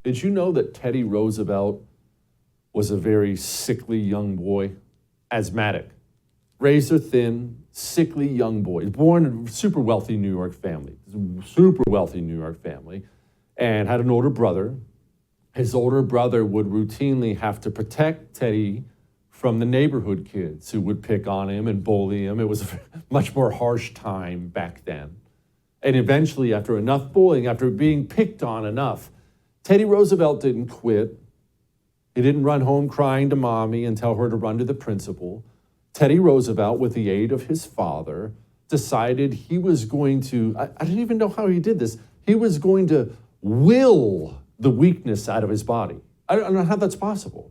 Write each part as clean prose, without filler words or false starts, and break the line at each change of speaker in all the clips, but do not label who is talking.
Did you know that Teddy Roosevelt was a very sickly young boy? Asthmatic, razor thin, sickly young boy. Born in a super wealthy New York family, and had an older brother. His older brother would routinely have to protect Teddy from the neighborhood kids who would pick on him and bully him. It was a much more harsh time back then. And eventually, after enough bullying, after being picked on enough, Teddy Roosevelt didn't quit. He didn't run home crying to mommy and tell her to run to the principal. Teddy Roosevelt, with the aid of his father, decided he was going to, I don't even know how he did this, he was going to will the weakness out of his body. I don't know how that's possible.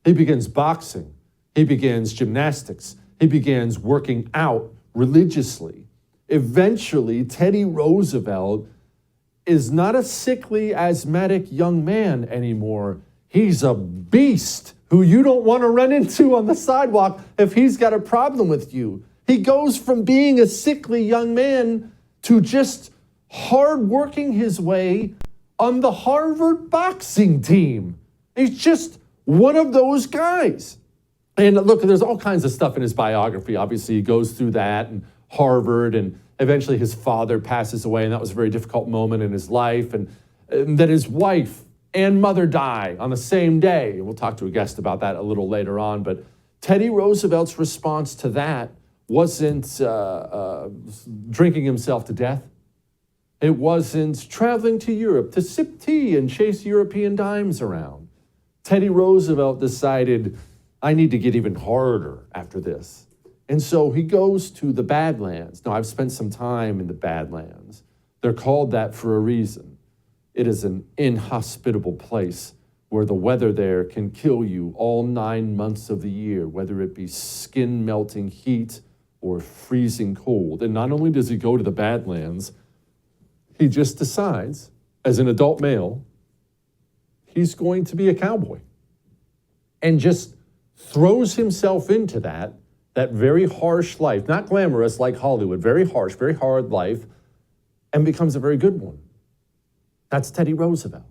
He begins boxing. He begins gymnastics. He begins working out religiously. Eventually, Teddy Roosevelt is not a sickly, asthmatic young man anymore. He's a beast who you don't want to run into on the sidewalk if he's got a problem with you. He goes from being a sickly young man to just hard working his way on the Harvard boxing team. He's just one of those guys. And look, there's all kinds of stuff in his biography. Obviously, he goes through that and Harvard, and eventually his father passes away, and that was a very difficult moment in his life. And then his wife and mother die on the same day. We'll talk to a guest about that a little later on. But Teddy Roosevelt's response to that wasn't drinking himself to death. It wasn't traveling to Europe to sip tea and chase European dimes around. Teddy Roosevelt decided, I need to get even harder after this. And so he goes to the Badlands. Now, I've spent some time in the Badlands. They're called that for a reason. It is an inhospitable place where the weather there can kill you all 9 months of the year, whether it be skin-melting heat or freezing cold. And not only does he go to the Badlands, he just decides, as an adult male, he's going to be a cowboy. And just throws himself into that very harsh life, not glamorous like Hollywood, very harsh, very hard life, and becomes a very good one. That's Teddy Roosevelt.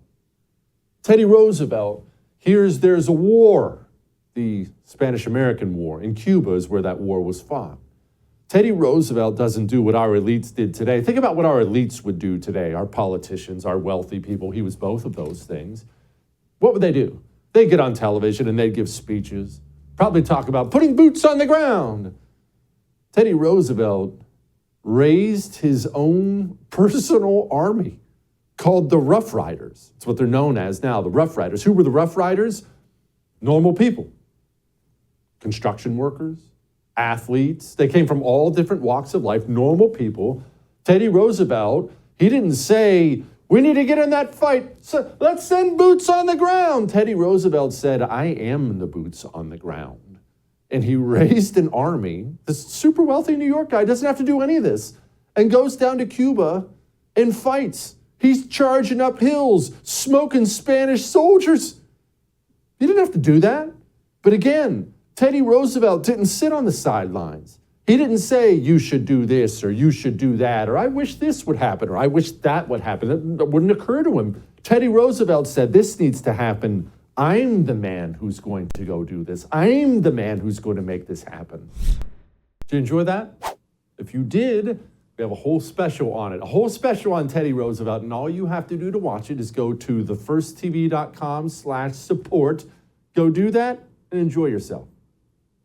Teddy Roosevelt hears there's a war, the Spanish-American War. In Cuba is where that war was fought. Teddy Roosevelt doesn't do what our elites did today. Think about what our elites would do today, our politicians, our wealthy people. He was both of those things. What would they do? They'd get on television and they'd give speeches, probably talk about putting boots on the ground. Teddy Roosevelt raised his own personal army called the Rough Riders. That's what they're known as now, the Rough Riders. Who were the Rough Riders? Normal people, construction workers, athletes. They came from all different walks of life, normal people. Teddy Roosevelt, he didn't say, we need to get in that fight, so let's send boots on the ground. Teddy Roosevelt said, I am the boots on the ground. And he raised an army. This super wealthy New York guy doesn't have to do any of this, and goes down to Cuba and fights. He's charging up hills, smoking Spanish soldiers. He didn't have to do that. But again, Teddy Roosevelt didn't sit on the sidelines. He didn't say, you should do this, or you should do that, or I wish this would happen, or I wish that would happen. That wouldn't occur to him. Teddy Roosevelt said, this needs to happen. I'm the man who's going to go do this. I'm the man who's going to make this happen. Did you enjoy that? If you did, we have a whole special on it, a whole special on Teddy Roosevelt, and all you have to do to watch it is go to thefirsttv.com/support. Go do that and enjoy yourself.